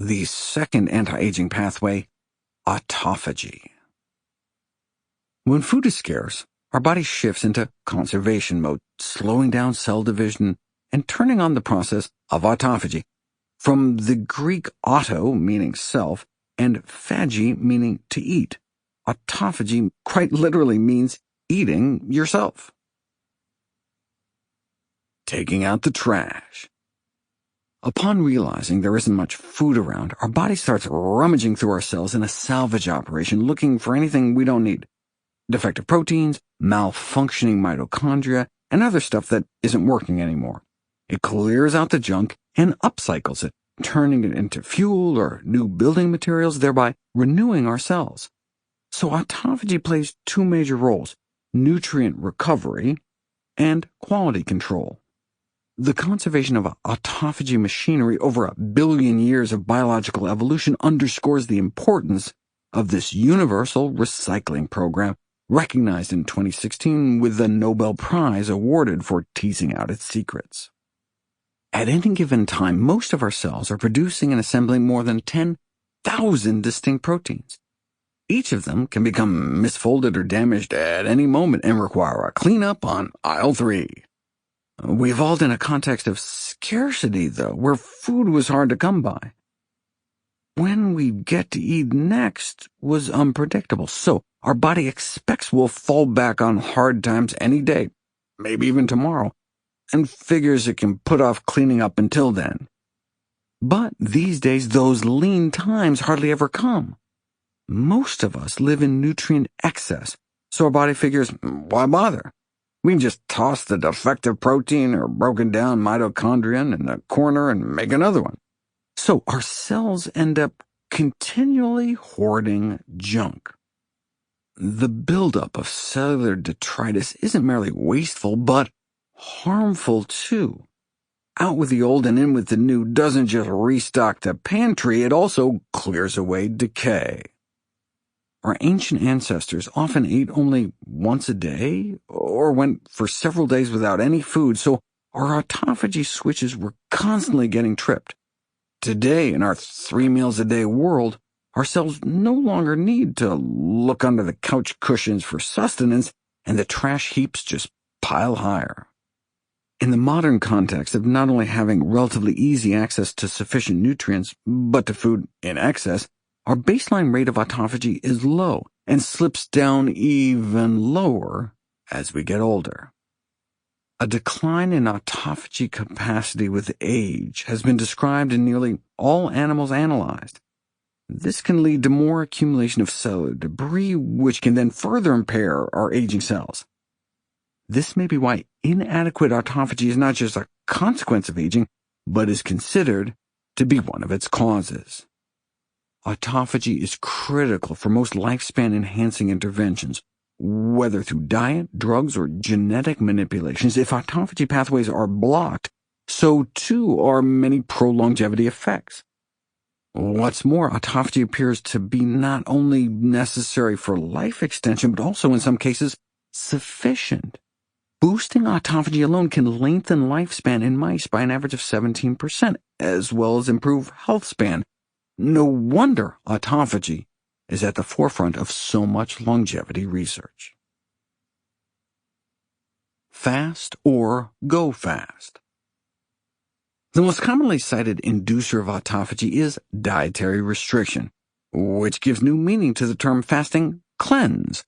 The second anti-aging pathway, autophagy. When food is scarce, our body shifts into conservation mode, slowing down cell division and turning on the process of autophagy, from the Greek auto, meaning self, and phagi, meaning to eat. Autophagy quite literally means eating yourself. Taking out the trash. Upon realizing there isn't much food around, our body starts rummaging through our cells in a salvage operation, looking for anything we don't need. Defective proteins, malfunctioning mitochondria, and other stuff that isn't working anymore. It clears out the junk and upcycles it, turning it into fuel or new building materials, thereby renewing our cells. So autophagy plays two major roles: nutrient recovery and quality control. The conservation of autophagy machinery over 1 billion years of biological evolution underscores the importance of this universal recycling program, recognized in 2016 with the Nobel Prize awarded for teasing out its secrets. At any given time, most of our cells are producing and assembling more than 10,000 distinct proteins. Each of them can become misfolded or damaged at any moment and require a cleanup on aisle 3. We evolved in a context of scarcity, though, where food was hard to come by. When we'd get to eat next was unpredictable, so our body expects we'll fall back on hard times any day, maybe even tomorrow, and figures it can put off cleaning up until then. But these days, those lean times hardly ever come. Most of us live in nutrient excess, so our body figures, why bother? We can just toss the defective protein or broken down mitochondrion in the corner and make another one. So our cells end up continually hoarding junk. The buildup of cellular detritus isn't merely wasteful, but harmful too. Out with the old and in with the new doesn't just restock the pantry, it also clears away decay. Our ancient ancestors often ate only once a day, or went for several days without any food, so our autophagy switches were constantly getting tripped. Today, in our 3-meals-a-day world, our cells no longer need to look under the couch cushions for sustenance, and the trash heaps just pile higher. In the modern context of not only having relatively easy access to sufficient nutrients, but to food in excess, our baseline rate of autophagy is low and slips down even lower as we get older. A decline in autophagy capacity with age has been described in nearly all animals analyzed. This can lead to more accumulation of cellular debris, which can then further impair our aging cells. This may be why inadequate autophagy is not just a consequence of aging, but is considered to be one of its causes. Autophagy is critical for most lifespan-enhancing interventions, whether through diet, drugs, or genetic manipulations. If autophagy pathways are blocked, so too are many pro-longevity effects. What's more, autophagy appears to be not only necessary for life extension, but also in some cases sufficient. Boosting autophagy alone can lengthen lifespan in mice by an average of 17%, as well as improve health span. No wonder autophagy is at the forefront of so much longevity research. Fast or go fast. The most commonly cited inducer of autophagy is dietary restriction, which gives new meaning to the term fasting cleanse.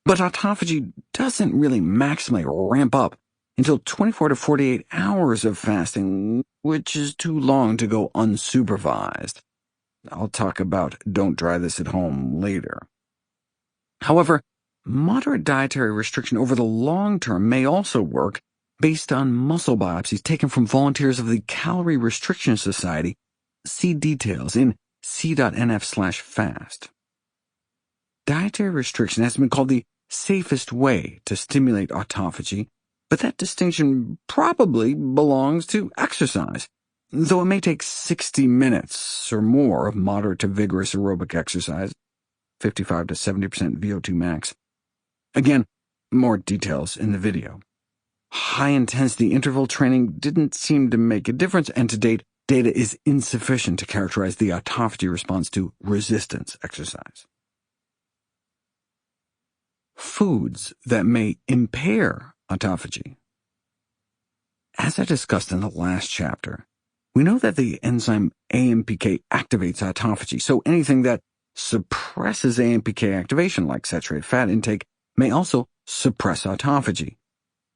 But autophagy doesn't really maximally ramp up until 24 to 48 hours of fasting, which is too long to go unsupervised. I'll talk about don't try this at home later. However, moderate dietary restriction over the long term may also work based on muscle biopsies taken from volunteers of the Calorie Restriction Society. See details in c.nf/fast. Dietary restriction has been called the safest way to stimulate autophagy, but that distinction probably belongs to exercise, though it may take 60 minutes or more of moderate to vigorous aerobic exercise, 55 to 70% VO2 max. Again, more details in the video. High-intensity interval training didn't seem to make a difference, and to date, data is insufficient to characterize the autophagy response to resistance exercise. Foods that may impair autophagy. As I discussed in the last chapter, we know that the enzyme AMPK activates autophagy, so anything that suppresses AMPK activation, like saturated fat intake, may also suppress autophagy.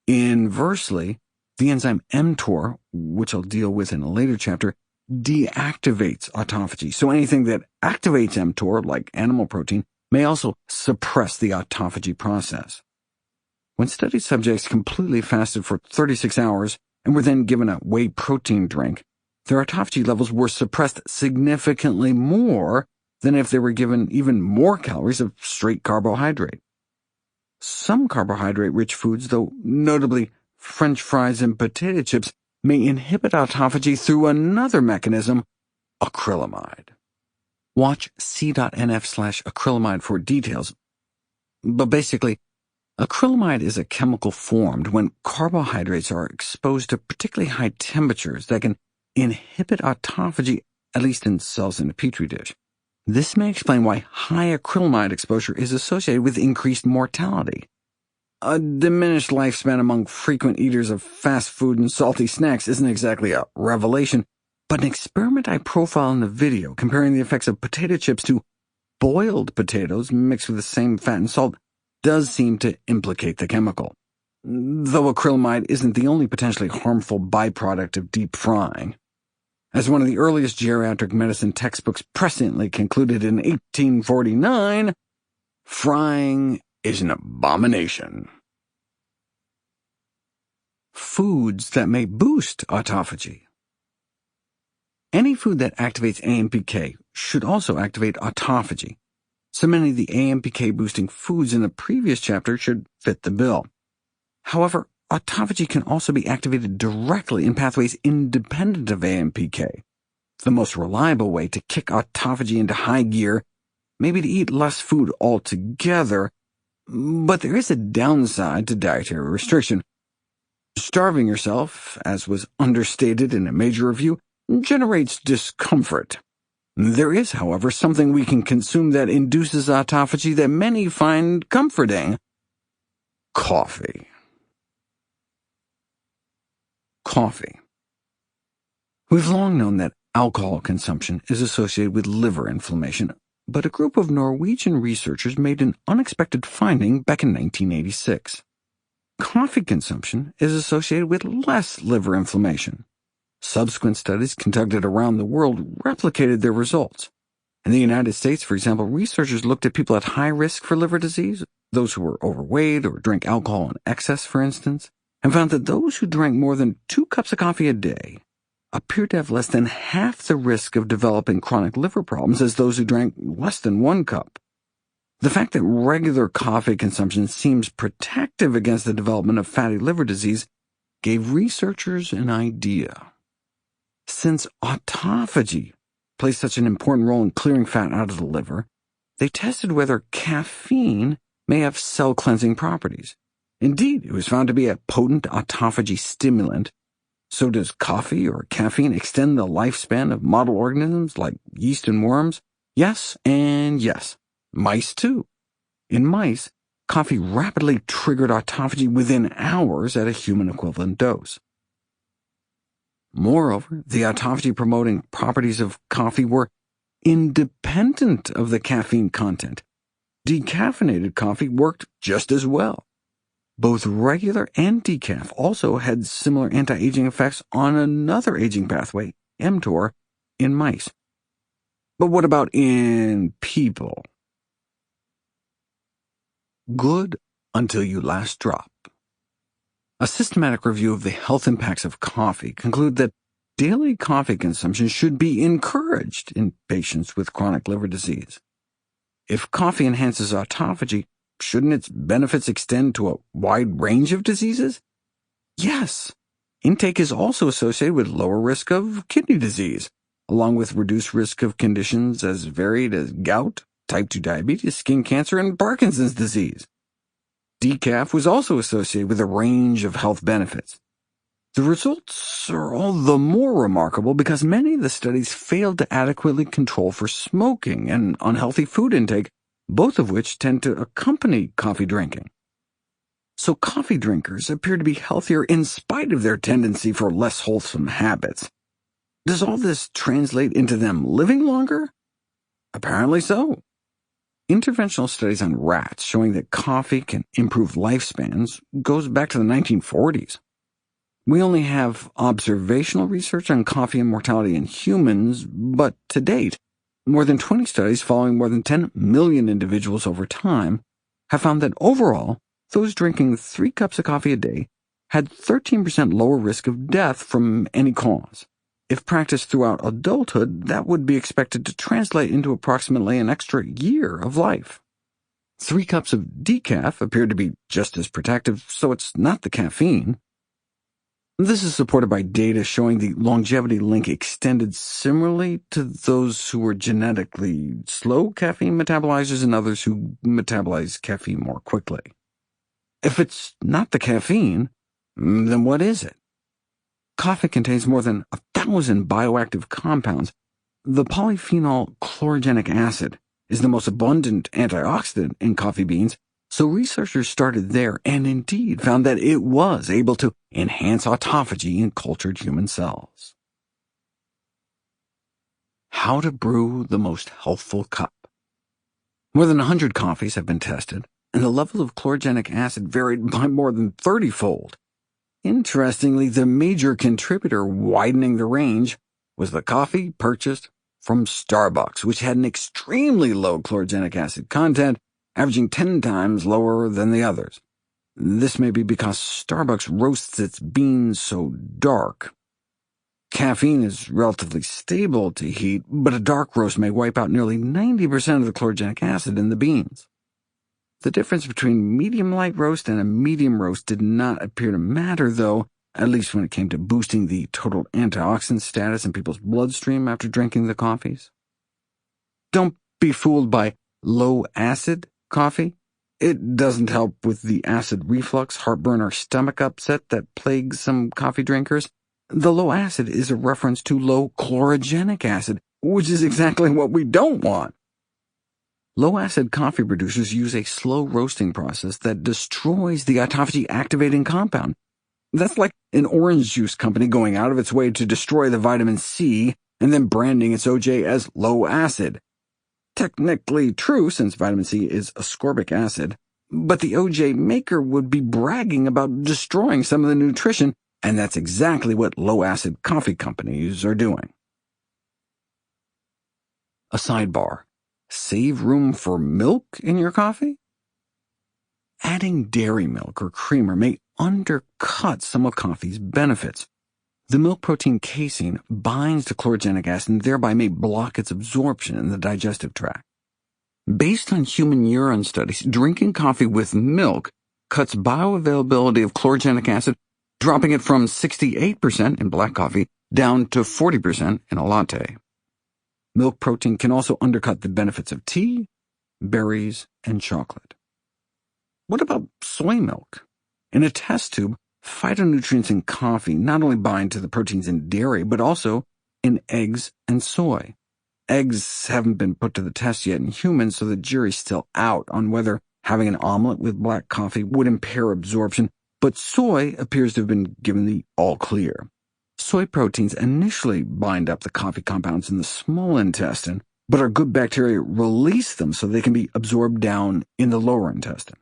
Inversely, the enzyme mTOR, which I'll deal with in a later chapter, deactivates autophagy, so anything that activates mTOR, like animal protein, may also suppress the autophagy process. When study subjects completely fasted for 36 hours and were then given a whey protein drink, their autophagy levels were suppressed significantly more than if they were given even more calories of straight carbohydrate. Some carbohydrate-rich foods, though notably French fries and potato chips, may inhibit autophagy through another mechanism, acrylamide. Watch c.nf/acrylamide for details, but basically, acrylamide is a chemical formed when carbohydrates are exposed to particularly high temperatures that can inhibit autophagy, at least in cells in a petri dish. This may explain why high acrylamide exposure is associated with increased mortality. A diminished lifespan among frequent eaters of fast food and salty snacks isn't exactly a revelation, but an experiment I profile in the video comparing the effects of potato chips to boiled potatoes mixed with the same fat and salt does seem to implicate the chemical, though acrylamide isn't the only potentially harmful byproduct of deep frying. As one of the earliest geriatric medicine textbooks presciently concluded in 1849, frying is an abomination. Foods that may boost autophagy. Any food that activates AMPK should also activate autophagy, so many of the AMPK-boosting foods in the previous chapter should fit the bill. However, autophagy can also be activated directly in pathways independent of AMPK. The most reliable way to kick autophagy into high gear may be to eat less food altogether, but there is a downside to dietary restriction. Starving yourself, as was understated in a major review, generates discomfort. There is, however, something we can consume that induces autophagy that many find comforting: coffee. Coffee. We've long known that alcohol consumption is associated with liver inflammation, but a group of Norwegian researchers made an unexpected finding back in 1986. Coffee consumption is associated with less liver inflammation. Subsequent studies conducted around the world replicated their results. In the United States, for example, researchers looked at people at high risk for liver disease, those who were overweight or drank alcohol in excess, for instance, and found that those who drank more than 2 cups of coffee a day appeared to have less than half the risk of developing chronic liver problems as those who drank less than 1 cup. The fact that regular coffee consumption seems protective against the development of fatty liver disease gave researchers an idea. Since autophagy plays such an important role in clearing fat out of the liver, they tested whether caffeine may have cell-cleansing properties. Indeed, it was found to be a potent autophagy stimulant. So does coffee or caffeine extend the lifespan of model organisms like yeast and worms? Yes and yes. Mice too. In mice, coffee rapidly triggered autophagy within hours at a human equivalent dose. Moreover, the autophagy-promoting properties of coffee were independent of the caffeine content. Decaffeinated coffee worked just as well. Both regular and decaf also had similar anti-aging effects on another aging pathway, mTOR, in mice. But what about in people? Good until you last drop. A systematic review of the health impacts of coffee concluded that daily coffee consumption should be encouraged in patients with chronic liver disease. If coffee enhances autophagy, shouldn't its benefits extend to a wide range of diseases? Yes. Intake is also associated with lower risk of kidney disease, along with reduced risk of conditions as varied as gout, type 2 diabetes, skin cancer, and Parkinson's disease. Decaf was also associated with a range of health benefits. The results are all the more remarkable because many of the studies failed to adequately control for smoking and unhealthy food intake, both of which tend to accompany coffee drinking. So coffee drinkers appear to be healthier in spite of their tendency for less wholesome habits. Does all this translate into them living longer? Apparently so. Interventional studies on rats showing that coffee can improve lifespans goes back to the 1940s. We only have observational research on coffee and mortality in humans, but to date, more than 20 studies following more than 10 million individuals over time have found that overall, those drinking 3 cups of coffee a day had 13% lower risk of death from any cause. If practiced throughout adulthood, that would be expected to translate into approximately an extra year of life. 3 cups of decaf appeared to be just as protective, so it's not the caffeine. This is supported by data showing the longevity link extended similarly to those who were genetically slow caffeine metabolizers and others who metabolize caffeine more quickly. If it's not the caffeine, then what is it? Coffee contains more than 1,000 bioactive compounds. The polyphenol chlorogenic acid is the most abundant antioxidant in coffee beans, so researchers started there and indeed found that it was able to enhance autophagy in cultured human cells. How to brew the most healthful cup. More than 100 coffees have been tested, and the level of chlorogenic acid varied by more than 30-fold. Interestingly, the major contributor widening the range was the coffee purchased from Starbucks, which had an extremely low chlorogenic acid content, averaging 10 times lower than the others. This may be because Starbucks roasts its beans so dark. Caffeine is relatively stable to heat, but a dark roast may wipe out nearly 90% of the chlorogenic acid in the beans. The difference between medium-light roast and a medium roast did not appear to matter, though, at least when it came to boosting the total antioxidant status in people's bloodstream after drinking the coffees. Don't be fooled by low-acid coffee. It doesn't help with the acid reflux, heartburn, or stomach upset that plagues some coffee drinkers. The low acid is a reference to low chlorogenic acid, which is exactly what we don't want. Low-acid coffee producers use a slow roasting process that destroys the autophagy-activating compound. That's like an orange juice company going out of its way to destroy the vitamin C and then branding its OJ as low-acid. Technically true, since vitamin C is ascorbic acid, but the OJ maker would be bragging about destroying some of the nutrition, and that's exactly what low-acid coffee companies are doing. A sidebar. Save room for milk in your coffee? Adding dairy milk or creamer may undercut some of coffee's benefits. The milk protein casein binds to chlorogenic acid and thereby may block its absorption in the digestive tract. Based on human urine studies, drinking coffee with milk cuts bioavailability of chlorogenic acid, dropping it from 68% in black coffee down to 40% in a latte. Milk protein can also undercut the benefits of tea, berries, and chocolate. What about soy milk? In a test tube, phytonutrients in coffee not only bind to the proteins in dairy, but also in eggs and soy. Eggs haven't been put to the test yet in humans, so the jury's still out on whether having an omelet with black coffee would impair absorption, but soy appears to have been given the all-clear. Soy proteins initially bind up the coffee compounds in the small intestine, but our good bacteria release them so they can be absorbed down in the lower intestine.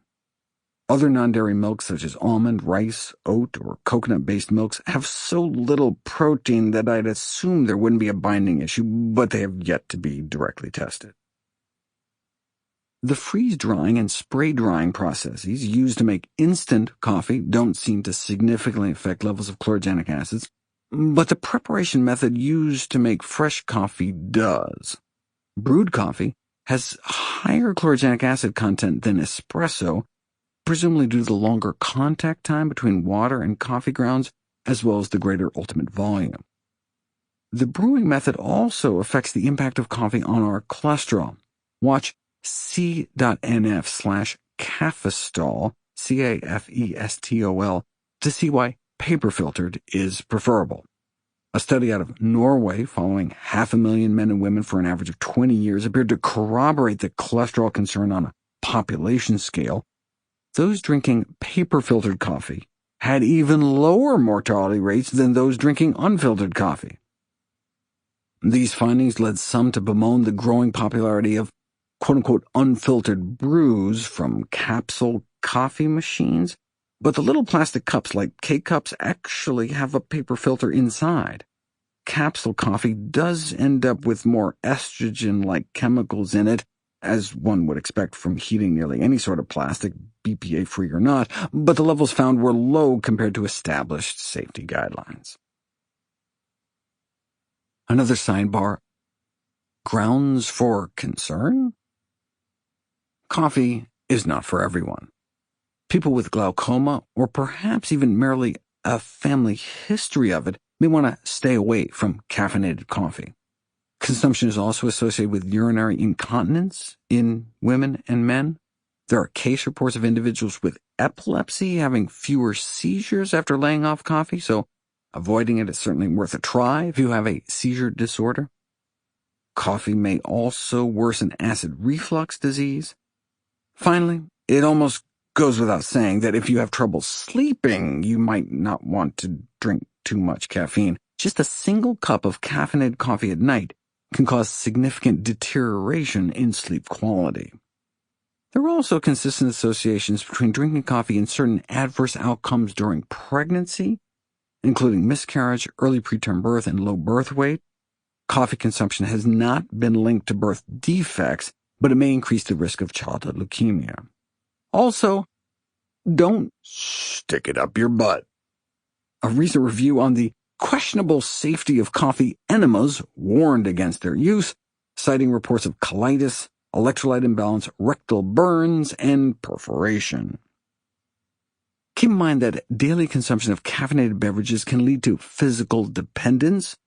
Other non-dairy milks such as almond, rice, oat, or coconut-based milks have so little protein that I'd assume there wouldn't be a binding issue, but they have yet to be directly tested. The freeze-drying and spray-drying processes used to make instant coffee don't seem to significantly affect levels of chlorogenic acids, but the preparation method used to make fresh coffee does. Brewed coffee has higher chlorogenic acid content than espresso, presumably due to the longer contact time between water and coffee grounds, as well as the greater ultimate volume. The brewing method also affects the impact of coffee on our cholesterol. Watch c.nf/cafestol, CAFESTOL, to see why paper-filtered is preferable. A study out of Norway, following 500,000 men and women for an average of 20 years, appeared to corroborate the cholesterol concern on a population scale. Those drinking paper-filtered coffee had even lower mortality rates than those drinking unfiltered coffee. These findings led some to bemoan the growing popularity of quote-unquote unfiltered brews from capsule coffee machines, but the little plastic cups like K-cups actually have a paper filter inside. Capsule coffee does end up with more estrogen-like chemicals in it, as one would expect from heating nearly any sort of plastic, BPA-free or not, but the levels found were low compared to established safety guidelines. Another sidebar: grounds for concern? Coffee is not for everyone. People with glaucoma, or perhaps even merely a family history of it, may want to stay away from caffeinated coffee. Consumption is also associated with urinary incontinence in women and men. There are case reports of individuals with epilepsy having fewer seizures after laying off coffee, so avoiding it is certainly worth a try if you have a seizure disorder. Coffee may also worsen acid reflux disease. Finally, it almost goes without saying that if you have trouble sleeping, you might not want to drink too much caffeine. Just a single cup of caffeinated coffee at night can cause significant deterioration in sleep quality. There are also consistent associations between drinking coffee and certain adverse outcomes during pregnancy, including miscarriage, early preterm birth, and low birth weight. Coffee consumption has not been linked to birth defects, but it may increase the risk of childhood leukemia. Also, don't stick it up your butt. A recent review on the questionable safety of coffee enemas warned against their use, citing reports of colitis, electrolyte imbalance, rectal burns, and perforation. Keep in mind that daily consumption of caffeinated beverages can lead to physical dependence.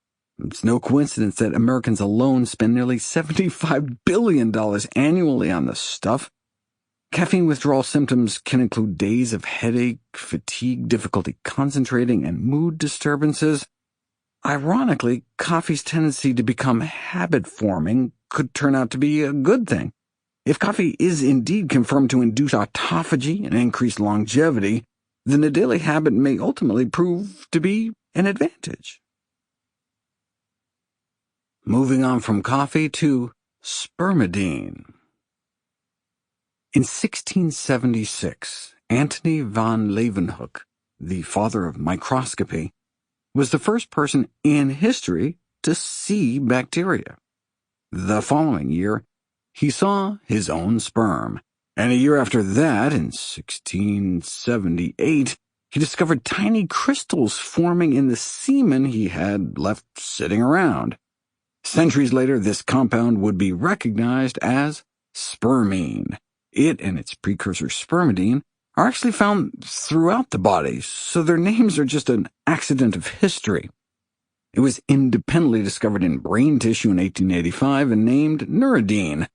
It's no coincidence that Americans alone spend nearly $75 billion annually on this stuff. Caffeine withdrawal symptoms can include days of headache, fatigue, difficulty concentrating, and mood disturbances. Ironically, coffee's tendency to become habit-forming could turn out to be a good thing. If coffee is indeed confirmed to induce autophagy and increase longevity, then a daily habit may ultimately prove to be an advantage. Moving on from coffee to spermidine. In 1676, Antony van Leeuwenhoek, the father of microscopy, was the first person in history to see bacteria. The following year, he saw his own sperm, and a year after that, in 1678, he discovered tiny crystals forming in the semen he had left sitting around. Centuries later, this compound would be recognized as spermine. It and its precursor spermidine are actually found throughout the body, so their names are just an accident of history. It was independently discovered in brain tissue in 1885 and named neurodine.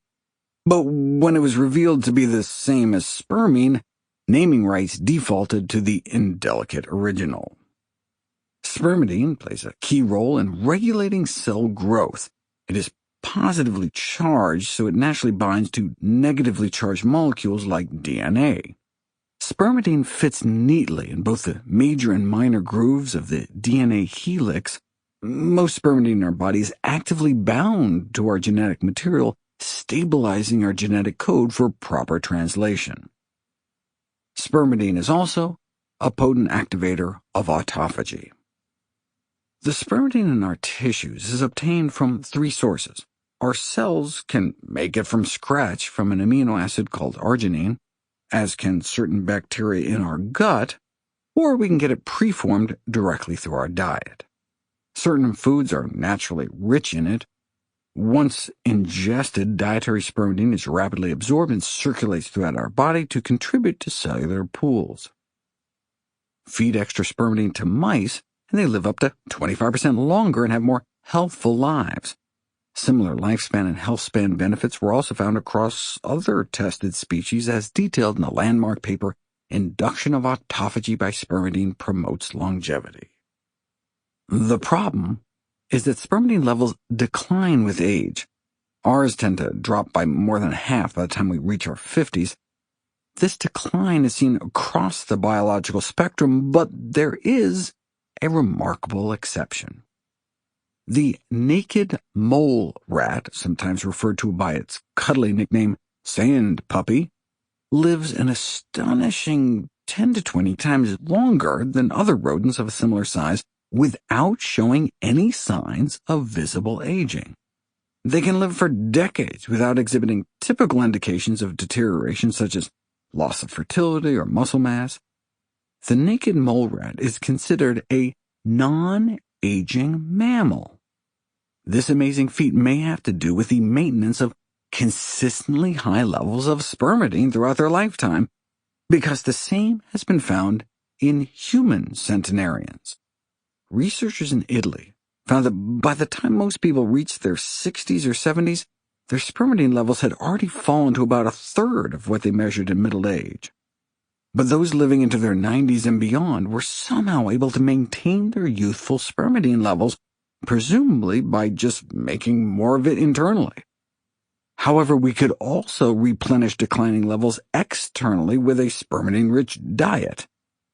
But when it was revealed to be the same as spermine, naming rights defaulted to the indelicate original. Spermidine plays a key role in regulating cell growth. It is positively charged, so it naturally binds to negatively charged molecules like DNA. Spermidine fits neatly in both the major and minor grooves of the DNA helix. Most spermidine in our body is actively bound to our genetic material, stabilizing our genetic code for proper translation. Spermidine is also a potent activator of autophagy. The spermidine in our tissues is obtained from three sources. Our cells can make it from scratch from an amino acid called arginine, as can certain bacteria in our gut, or we can get it preformed directly through our diet. Certain foods are naturally rich in it. Once ingested, dietary spermidine is rapidly absorbed and circulates throughout our body to contribute to cellular pools. Feed extra spermidine to mice, and they live up to 25% longer and have more healthful lives. Similar lifespan and health span benefits were also found across other tested species, as detailed in the landmark paper induction of autophagy by spermidine promotes longevity. The problem is that spermidine levels decline with age. Ours tend to drop by more than half by the time we reach our 50s. This decline is seen across the biological spectrum, but there is a remarkable exception. The naked mole rat, sometimes referred to by its cuddly nickname sand puppy, lives an astonishing 10 to 20 times longer than other rodents of a similar size without showing any signs of visible aging. They can live for decades without exhibiting typical indications of deterioration such as loss of fertility or muscle mass. The naked mole rat is considered a non-aging mammal. This amazing feat may have to do with the maintenance of consistently high levels of spermidine throughout their lifetime, because the same has been found in human centenarians. Researchers in Italy found that by the time most people reached their 60s or 70s, their spermidine levels had already fallen to about a third of what they measured in middle age. But those living into their 90s and beyond were somehow able to maintain their youthful spermidine levels, presumably by just making more of it internally. However, we could also replenish declining levels externally with a spermidine-rich diet.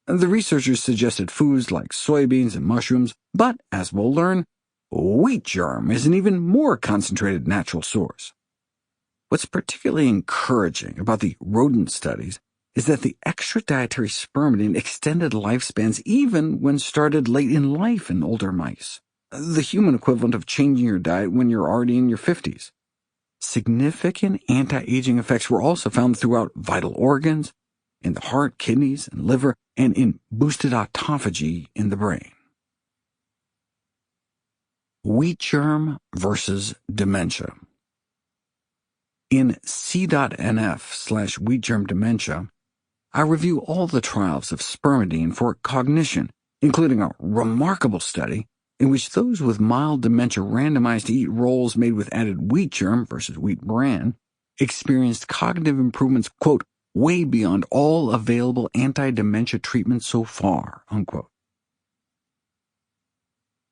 The researchers suggested foods like soybeans and mushrooms, but as we'll learn, wheat germ is an even more concentrated natural source. What's particularly encouraging about the rodent studies is that the extra dietary spermidine extended lifespans even when started late in life in older mice, the human equivalent of changing your diet when you're already in your 50s. Significant anti-aging effects were also found throughout vital organs, in the heart, kidneys, and liver, and in boosted autophagy in the brain. Wheat germ versus dementia. In c.nf/wheat germ dementia, I review all the trials of spermidine for cognition, including a remarkable study in which those with mild dementia randomized to eat rolls made with added wheat germ versus wheat bran experienced cognitive improvements, quote, way beyond all available anti-dementia treatments so far, unquote.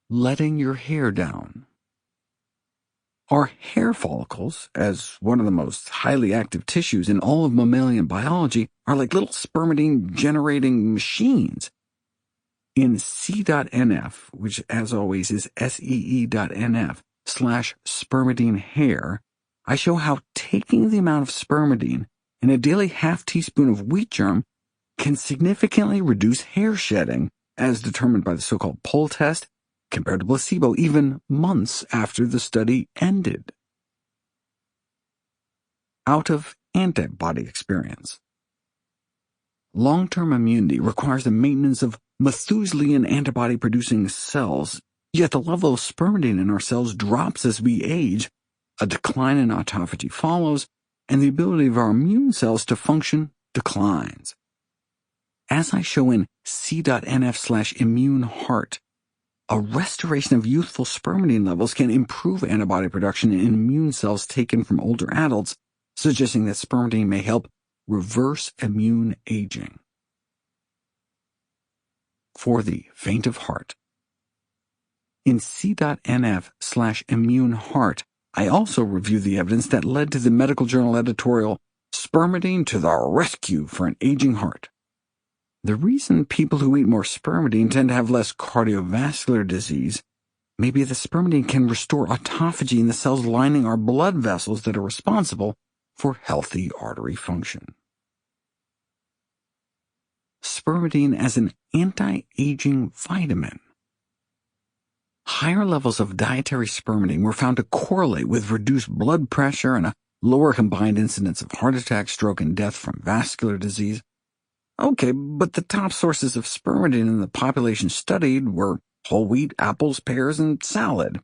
Letting your hair down. Our hair follicles, as one of the most highly active tissues in all of mammalian biology, are like little spermidine-generating machines. In c.nf, which as always is see.nf/spermidine hair, I show how taking the amount of spermidine in a daily half-teaspoon of wheat germ can significantly reduce hair shedding, as determined by the so-called Poll test, compared to placebo even months after the study ended. Out of antibody experience. Long-term immunity requires the maintenance of Methuselian antibody-producing cells, yet the level of spermidine in our cells drops as we age, a decline in autophagy follows, and the ability of our immune cells to function declines. As I show in c.nf/immune heart, a restoration of youthful spermidine levels can improve antibody production in immune cells taken from older adults, suggesting that spermidine may help reverse immune aging. For the faint of heart. In c.nf/immune heart, I also review the evidence that led to the medical journal editorial, Spermidine to the Rescue for an Aging Heart. The reason people who eat more spermidine tend to have less cardiovascular disease may be that spermidine can restore autophagy in the cells lining our blood vessels that are responsible for healthy artery function. Spermidine as an anti-aging vitamin. Higher levels of dietary spermidine were found to correlate with reduced blood pressure and a lower combined incidence of heart attack, stroke, and death from vascular disease. Okay, but the top sources of spermidine in the population studied were whole wheat, apples, pears, and salad.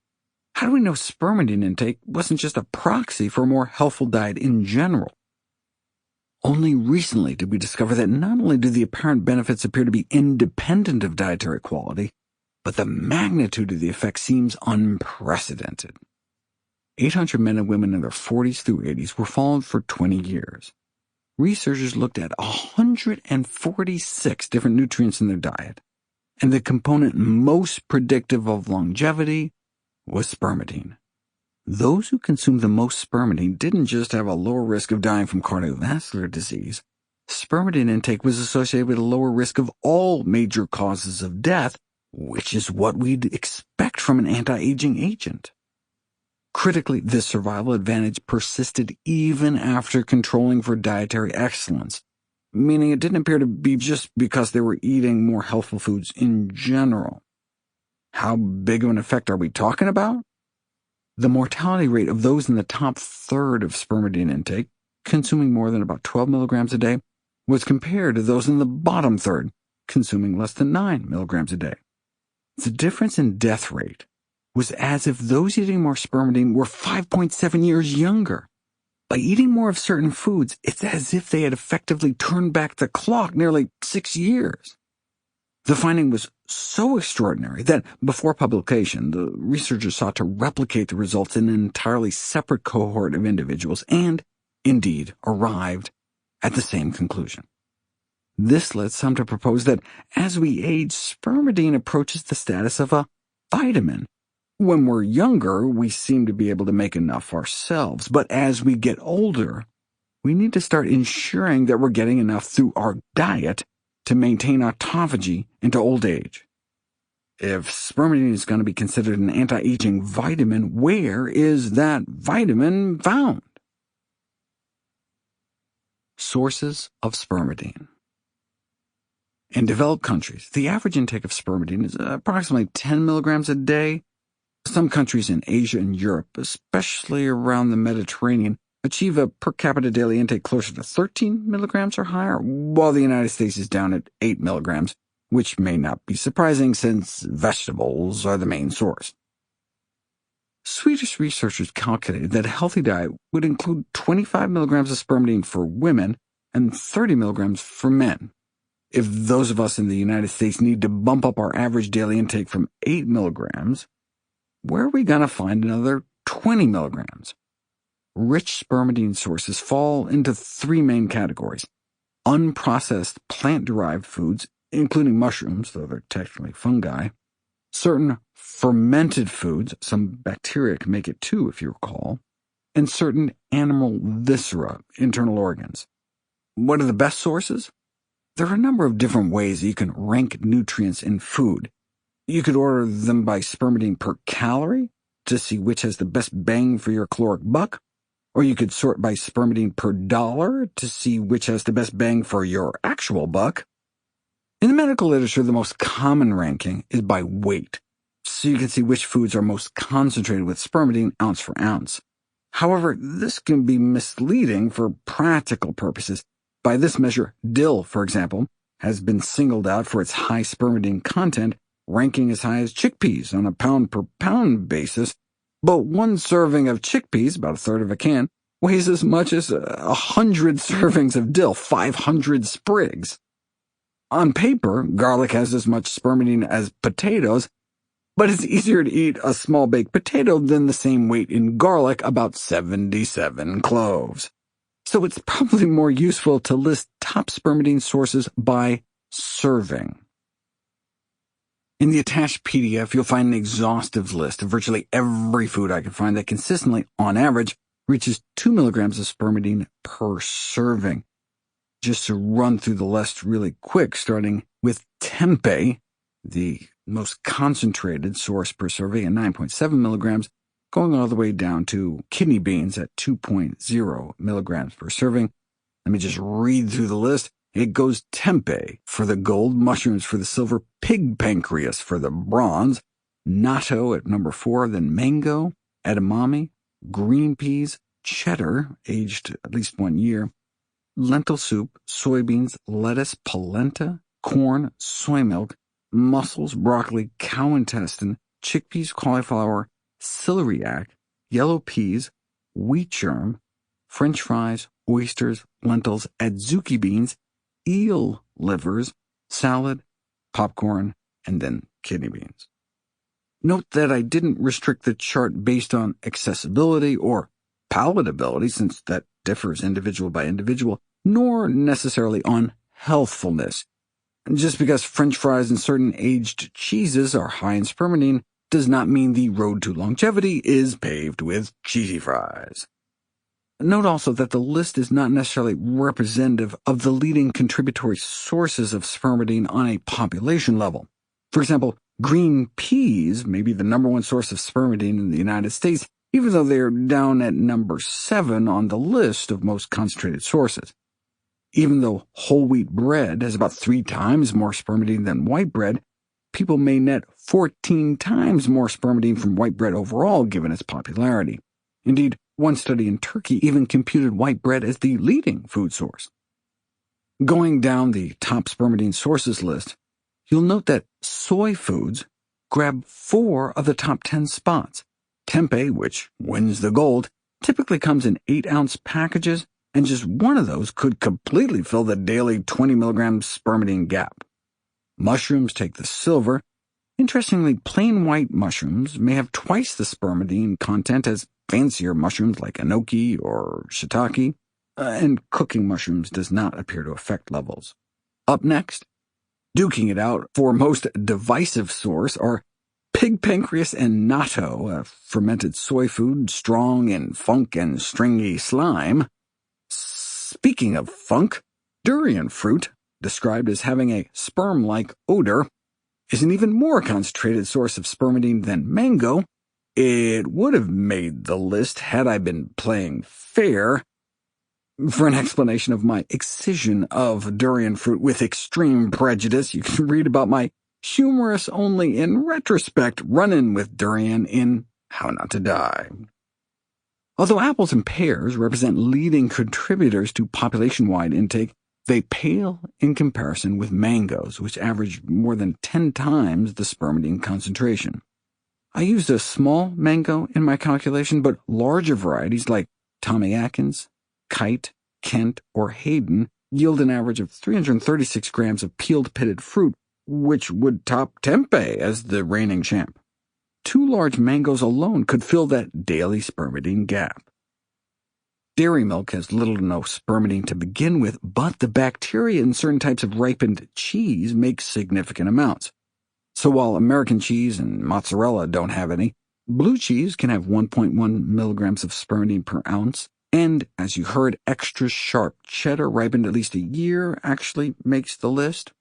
How do we know spermidine intake wasn't just a proxy for a more healthful diet in general? Only recently did we discover that not only do the apparent benefits appear to be independent of dietary quality, but the magnitude of the effect seems unprecedented. 800 men and women in their 40s through 80s were followed for 20 years. researchers looked at 146 different nutrients in their diet, and the component most predictive of longevity was spermidine. Those who consumed the most spermidine didn't just have a lower risk of dying from cardiovascular disease. Spermidine intake was associated with a lower risk of all major causes of death, which is what we'd expect from an anti-aging agent. Critically, this survival advantage persisted even after controlling for dietary excellence, meaning it didn't appear to be just because they were eating more healthful foods in general. How big of an effect are we talking about? The mortality rate of those in the top third of spermidine intake, consuming more than about 12 milligrams a day, was compared to those in the bottom third, consuming less than 9 milligrams a day. The difference in death rate was as if those eating more spermidine were 5.7 years younger. By eating more of certain foods, it's as if they had effectively turned back the clock nearly 6 years. The finding was so extraordinary that, before publication, the researchers sought to replicate the results in an entirely separate cohort of individuals and, indeed, arrived at the same conclusion. This led some to propose that, as we age, spermidine approaches the status of a vitamin. When we're younger, we seem to be able to make enough ourselves, but as we get older, we need to start ensuring that we're getting enough through our diet to maintain autophagy into old age. If spermidine is going to be considered an anti-aging vitamin, where is that vitamin found? Sources of spermidine. In developed countries, the average intake of spermidine is approximately 10 milligrams a day. Some countries in Asia and Europe, especially around the Mediterranean, achieve a per capita daily intake closer to 13 milligrams or higher, while the United States is down at 8 milligrams, which may not be surprising since vegetables are the main source. Swedish researchers calculated that a healthy diet would include 25 milligrams of spermidine for women and 30 milligrams for men. If those of us in the United States need to bump up our average daily intake from 8 milligrams, where are we going to find another 20 milligrams? Rich spermidine sources fall into 3 main categories: unprocessed plant-derived foods, including mushrooms, though they're technically fungi; certain fermented foods, some bacteria can make it too, if you recall; and certain animal viscera, internal organs. What are the best sources? There are a number of different ways that you can rank nutrients in food. You could order them by spermidine per calorie to see which has the best bang for your caloric buck, or you could sort by spermidine per dollar to see which has the best bang for your actual buck. In the medical literature, the most common ranking is by weight, so you can see which foods are most concentrated with spermidine ounce for ounce. However, this can be misleading for practical purposes. By this measure, dill, for example, has been singled out for its high spermidine content, ranking as high as chickpeas on a pound-per-pound basis, but one serving of chickpeas, about a third of a can, weighs as much as 100 servings of dill, 500 sprigs. On paper, garlic has as much spermidine as potatoes, but it's easier to eat a small baked potato than the same weight in garlic, about 77 cloves. So it's probably more useful to list top spermidine sources by serving. In the attached PDF, you'll find an exhaustive list of virtually every food I could find that consistently, on average, reaches 2 milligrams of spermidine per serving. Just to run through the list really quick, starting with tempeh, the most concentrated source per serving at 9.7 milligrams, going all the way down to kidney beans at 2.0 milligrams per serving. Let me just read through the list. It goes tempeh for the gold, mushrooms for the silver, pig pancreas for the bronze, natto at number 4, then mango, edamame, green peas, cheddar, aged at least 1 year, lentil soup, soybeans, lettuce, polenta, corn, soy milk, mussels, broccoli, cow intestine, chickpeas, cauliflower, celeriac, yellow peas, wheat germ, French fries, oysters, lentils, adzuki beans, eel livers, salad, popcorn, and then kidney beans. Note that I didn't restrict the chart based on accessibility or palatability, since that differs individual by individual. nor necessarily on healthfulness. Just because French fries and certain aged cheeses are high in spermidine does not mean the road to longevity is paved with cheesy fries. Note also that the list is not necessarily representative of the leading contributory sources of spermidine on a population level. For example, green peas may be the #1 source of spermidine in the United States, even though they are down at number 7 on the list of most concentrated sources. Even though whole wheat bread has about 3 times more spermidine than white bread, people may net 14 times more spermidine from white bread overall given its popularity. Indeed, one study in Turkey even computed white bread as the leading food source. Going down the top spermidine sources list, you'll note that soy foods grab 4 of the top 10 spots. Tempeh, which wins the gold, typically comes in 8-ounce packages, and just one of those could completely fill the daily 20 milligram spermidine gap. Mushrooms take the silver. Interestingly, plain white mushrooms may have twice the spermidine content as fancier mushrooms like enoki or shiitake, and cooking mushrooms does not appear to affect levels. Up next, duking it out for most divisive source, are pig pancreas and natto, a fermented soy food strong in funk and stringy slime. Speaking of funk, durian fruit, described as having a sperm-like odor, is an even more concentrated source of spermidine than mango. It would have made the list had I been playing fair. For an explanation of my excision of durian fruit with extreme prejudice, you can read about my humorous only in retrospect run-in with durian in How Not to Die. Although apples and pears represent leading contributors to population-wide intake, they pale in comparison with mangoes, which average more than 10 times the spermidine concentration. I used a small mango in my calculation, but larger varieties like Tommy Atkins, Kite, Kent, or Hayden yield an average of 336 grams of peeled pitted fruit, which would top tempeh as the reigning champ. 2 large mangoes alone could fill that daily spermidine gap. Dairy milk has little to no spermidine to begin with, but the bacteria in certain types of ripened cheese make significant amounts. So while American cheese and mozzarella don't have any, blue cheese can have 1.1 milligrams of spermidine per ounce, and, as you heard, extra sharp cheddar ripened at least a year actually makes the list.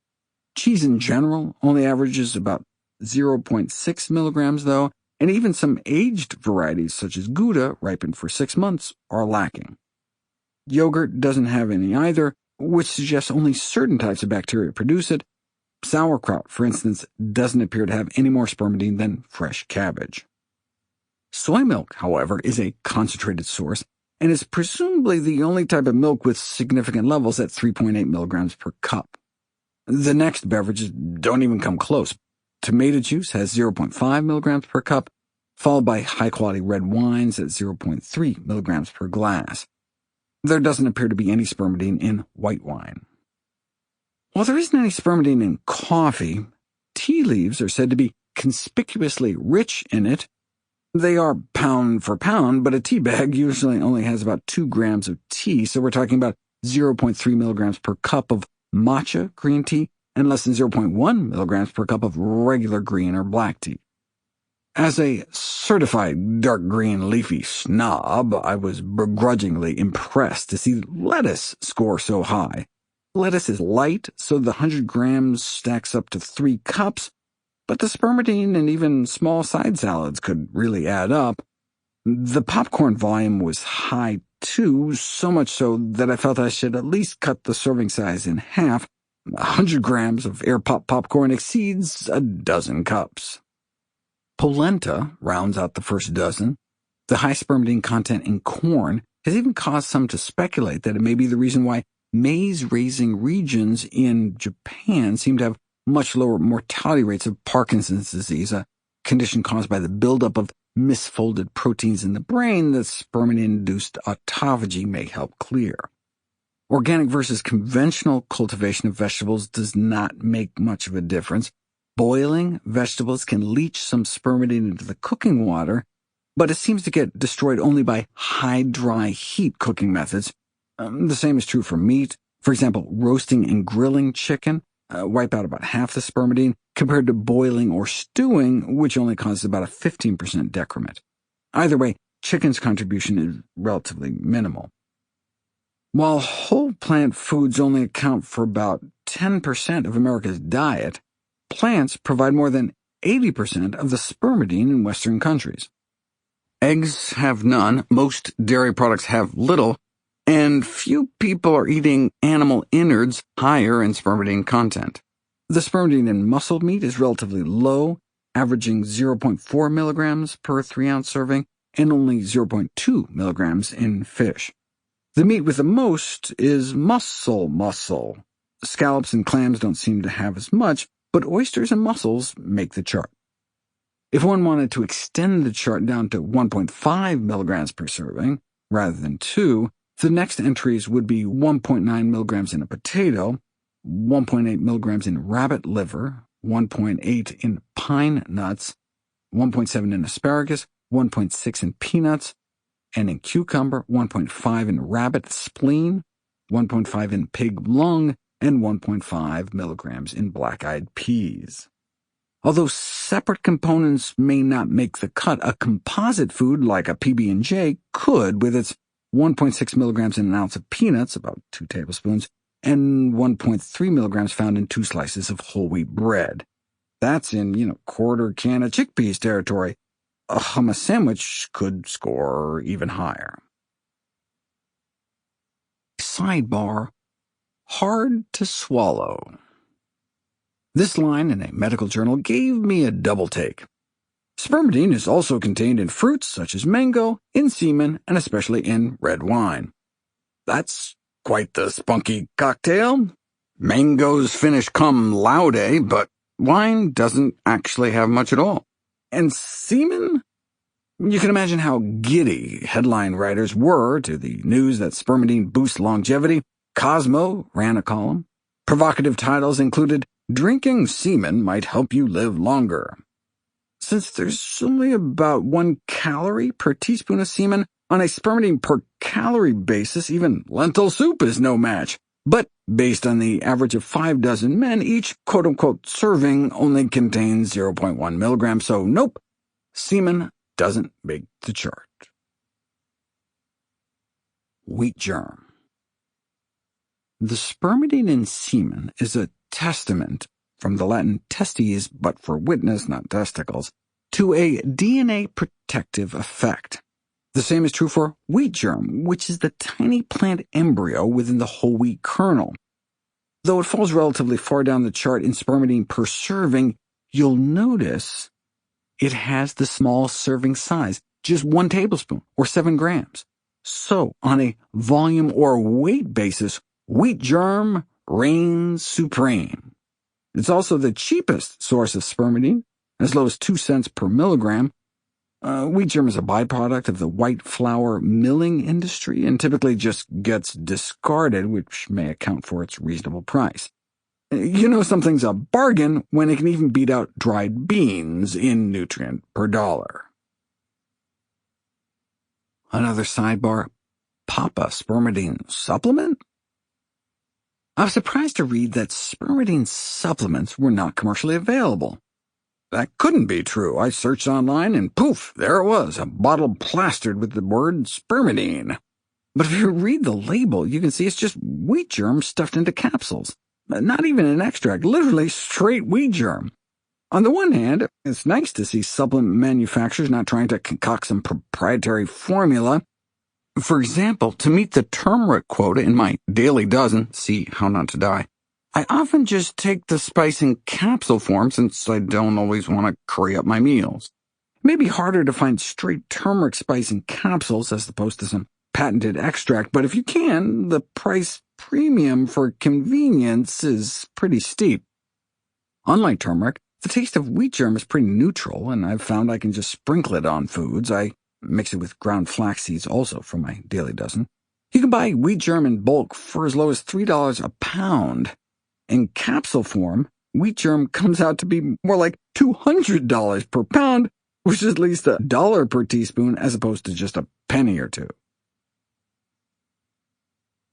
Cheese in general only averages about 0.6 milligrams, though, and even some aged varieties such as Gouda, ripened for 6 months, are lacking. Yogurt doesn't have any either, which suggests only certain types of bacteria produce it. Sauerkraut, for instance, doesn't appear to have any more spermidine than fresh cabbage. Soy milk, however, is a concentrated source, and is presumably the only type of milk with significant levels at 3.8 milligrams per cup. The next beverages don't even come close. Tomato juice has 0.5 milligrams per cup, followed by high-quality red wines at 0.3 milligrams per glass. There doesn't appear to be any spermidine in white wine. While there isn't any spermidine in coffee, tea leaves are said to be conspicuously rich in it. They are pound for pound, but a tea bag usually only has about 2 grams of tea, so we're talking about 0.3 milligrams per cup of matcha green tea and less than 0.1 milligrams per cup of regular green or black tea. As a certified dark green leafy snob, I was begrudgingly impressed to see lettuce score so high. Lettuce is light, so the 100 grams stacks up to 3 cups, but the spermidine and even small side salads could really add up. The popcorn volume was high too, so much so that I felt I should at least cut the serving size in half. 100 grams of air pop popcorn exceeds a dozen cups. Polenta rounds out the first dozen. The high spermidine content in corn has even caused some to speculate that it may be the reason why maize-raising regions in Japan seem to have much lower mortality rates of Parkinson's disease, a condition caused by the buildup of misfolded proteins in the brain that spermidine-induced autophagy may help clear. Organic versus conventional cultivation of vegetables does not make much of a difference. Boiling vegetables can leach some spermidine into the cooking water, but it seems to get destroyed only by high dry heat cooking methods, The same is true for meat. For example, roasting and grilling chicken wipe out about half the spermidine, compared to boiling or stewing, which only causes about a 15% decrement. Either way, chicken's contribution is relatively minimal. While whole plant foods only account for about 10% of America's diet, plants provide more than 80% of the spermidine in Western countries. Eggs have none, most dairy products have little, and few people are eating animal innards higher in spermidine content. The spermidine in muscle meat is relatively low, averaging 0.4 milligrams per 3-ounce serving, and only 0.2 milligrams in fish. The meat with the most is muscle. Scallops and clams don't seem to have as much, but oysters and mussels make the chart. If one wanted to extend the chart down to 1.5 milligrams per serving, rather than 2, the next entries would be 1.9 milligrams in a potato, 1.8 milligrams in rabbit liver, 1.8 in pine nuts, 1.7 in asparagus, 1.6 in peanuts, and in cucumber, 1.5 in rabbit spleen, 1.5 in pig lung, and 1.5 milligrams in black-eyed peas. Although separate components may not make the cut, a composite food like a PB&J could, with its 1.6 milligrams in an ounce of peanuts, about 2 tablespoons, and 1.3 milligrams found in 2 slices of whole wheat bread. That's in, quarter can of chickpeas territory. A hummus sandwich could score even higher. Sidebar: hard to swallow. This line in a medical journal gave me a double take. Spermidine is also contained in fruits such as mango, in semen, and especially in red wine. That's quite the spunky cocktail. Mango's finish cum laude, but wine doesn't actually have much at all. And semen? You can imagine how giddy headline writers were to the news that spermidine boosts longevity. Cosmo ran a column. Provocative titles included, "Drinking semen might help you live longer." Since there's only about 1 calorie per teaspoon of semen, on a spermidine per calorie basis, even lentil soup is no match. But based on the average of 5 dozen men, each quote-unquote serving only contains 0.1 milligrams, so nope, semen doesn't make the chart. Wheat germ. The spermidine in semen is a testament, from the Latin testes, but for witness, not testicles, to a DNA protective effect. The same is true for wheat germ, which is the tiny plant embryo within the whole wheat kernel. Though it falls relatively far down the chart in spermidine per serving, you'll notice it has the small serving size, just 1 tablespoon, or 7 grams. So, on a volume or weight basis, wheat germ reigns supreme. It's also the cheapest source of spermidine, as low as 2 cents per milligram. Wheat germ is a byproduct of the white flour milling industry and typically just gets discarded, which may account for its reasonable price. You know something's a bargain when it can even beat out dried beans in nutrient per dollar. Another sidebar: Papa spermidine supplement? I was surprised to read that spermidine supplements were not commercially available. That couldn't be true. I searched online and poof, there it was, a bottle plastered with the word spermidine. But if you read the label, you can see it's just wheat germ stuffed into capsules. Not even an extract, literally straight wheat germ. On the one hand, it's nice to see supplement manufacturers not trying to concoct some proprietary formula. For example, to meet the turmeric quota in my daily dozen, see How Not to Die, I often just take the spice in capsule form since I don't always want to curry up my meals. It may be harder to find straight turmeric spice in capsules as opposed to some patented extract, but if you can, the price premium for convenience is pretty steep. Unlike turmeric, the taste of wheat germ is pretty neutral, and I've found I can just sprinkle it on foods. I mix it with ground flax seeds also from my daily dozen. You can buy wheat germ in bulk for as low as $3 a pound. In capsule form, wheat germ comes out to be more like $200 per pound, which is at least $1 per teaspoon as opposed to just a penny or two.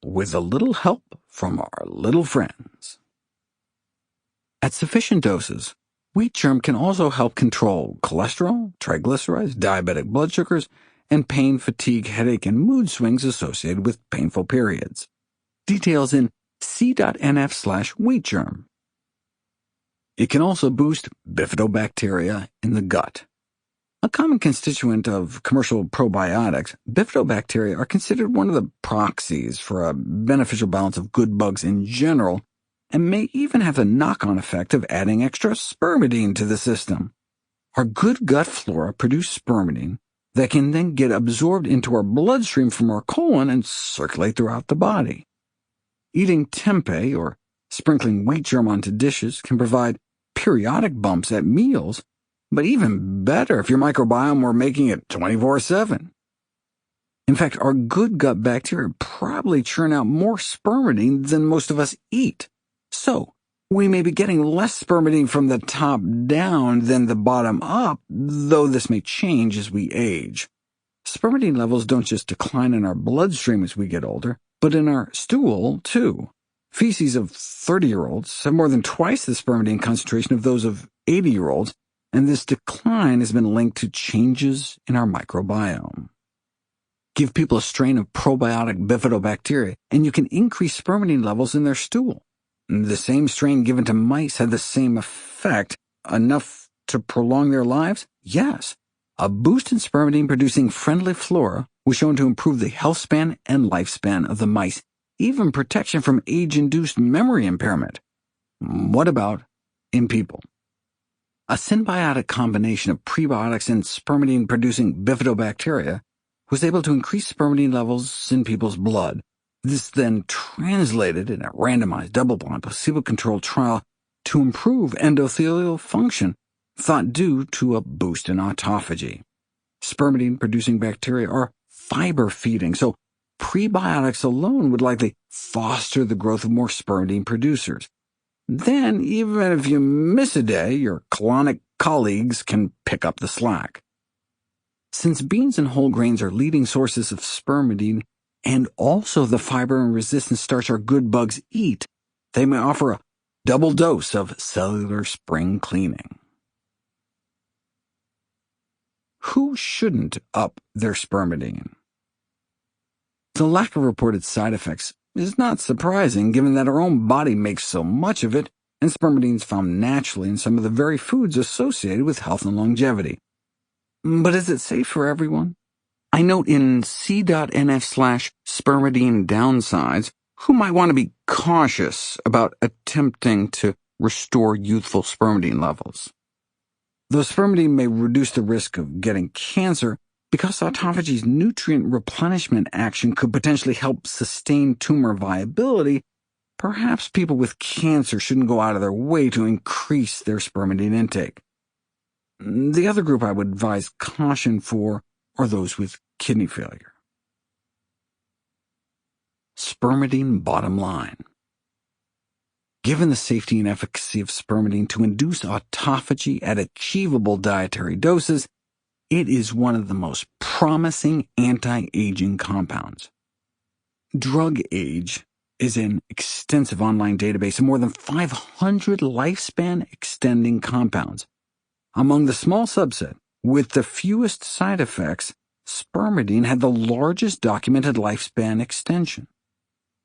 with a little help from our little friends. At sufficient doses, wheat germ can also help control cholesterol, triglycerides, diabetic blood sugars, and pain, fatigue, headache, and mood swings associated with painful periods. Details in c.nf/wheatgerm. It can also boost bifidobacteria in the gut. A common constituent of commercial probiotics, bifidobacteria are considered one of the proxies for a beneficial balance of good bugs in general, and may even have the knock-on effect of adding extra spermidine to the system. Our good gut flora produce spermidine that can then get absorbed into our bloodstream from our colon and circulate throughout the body. Eating tempeh or sprinkling wheat germ onto dishes can provide periodic bumps at meals, but even better if your microbiome were making it 24/7. In fact, our good gut bacteria probably churn out more spermidine than most of us eat. So, we may be getting less spermidine from the top down than the bottom up, though this may change as we age. Spermidine levels don't just decline in our bloodstream as we get older, but in our stool, too. Feces of 30-year-olds have more than twice the spermidine concentration of those of 80-year-olds, and this decline has been linked to changes in our microbiome. Give people a strain of probiotic bifidobacteria, and you can increase spermidine levels in their stool. The same strain given to mice had the same effect, enough to prolong their lives? Yes. A boost in spermidine-producing friendly flora was shown to improve the health span and lifespan of the mice, even protection from age-induced memory impairment. What about in people? A symbiotic combination of prebiotics and spermidine-producing bifidobacteria was able to increase spermidine levels in people's blood. This then translated in a randomized double-blind placebo-controlled trial to improve endothelial function, thought due to a boost in autophagy. Spermidine-producing bacteria are fiber-feeding, so prebiotics alone would likely foster the growth of more spermidine producers. Then, even if you miss a day, your colonic colleagues can pick up the slack. Since beans and whole grains are leading sources of spermidine, and also the fiber and resistant starch our good bugs eat, they may offer a double dose of cellular spring cleaning. Who shouldn't up their spermidine? The lack of reported side effects is not surprising, given that our own body makes so much of it, and spermidine is found naturally in some of the very foods associated with health and longevity. But is it safe for everyone? I note in c.nf/spermidine downsides who might want to be cautious about attempting to restore youthful spermidine levels. Though spermidine may reduce the risk of getting cancer, because autophagy's nutrient replenishment action could potentially help sustain tumor viability, perhaps people with cancer shouldn't go out of their way to increase their spermidine intake. The other group I would advise caution for are those with kidney failure. Spermidine bottom line. Given the safety and efficacy of spermidine to induce autophagy at achievable dietary doses, it is one of the most promising anti-aging compounds. DrugAge is an extensive online database of more than 500 lifespan-extending compounds. Among the small subset with the fewest side effects, spermidine had the largest documented lifespan extension.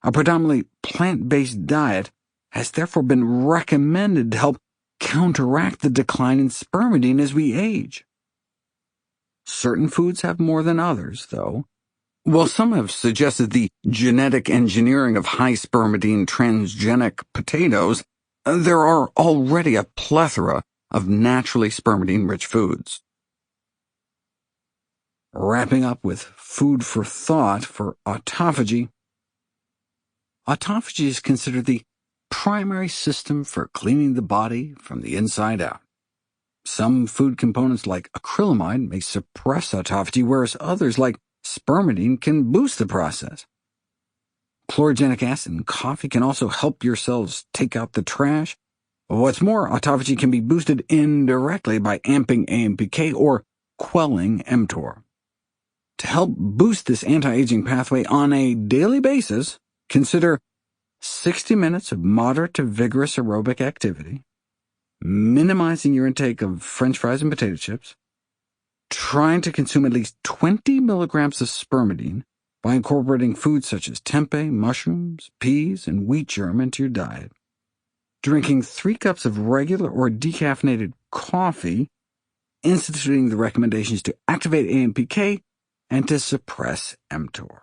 A predominantly plant-based diet has therefore been recommended to help counteract the decline in spermidine as we age. Certain foods have more than others, though. While some have suggested the genetic engineering of high spermidine transgenic potatoes, there are already a plethora of naturally spermidine-rich foods. Wrapping up with food for thought for autophagy. Autophagy is considered the primary system for cleaning the body from the inside out. Some food components like acrylamide may suppress autophagy, whereas others like spermidine can boost the process. Chlorogenic acid in coffee can also help your cells take out the trash. What's more, autophagy can be boosted indirectly by amping AMPK or quelling mTOR. To help boost this anti-aging pathway on a daily basis, Consider 60 minutes of moderate to vigorous aerobic activity, minimizing your intake of French fries and potato chips, trying to consume at least 20 milligrams of spermidine by incorporating foods such as tempeh, mushrooms, peas, and wheat germ into your diet, drinking 3 cups of regular or decaffeinated coffee, instituting the recommendations to activate AMPK and to suppress mTOR.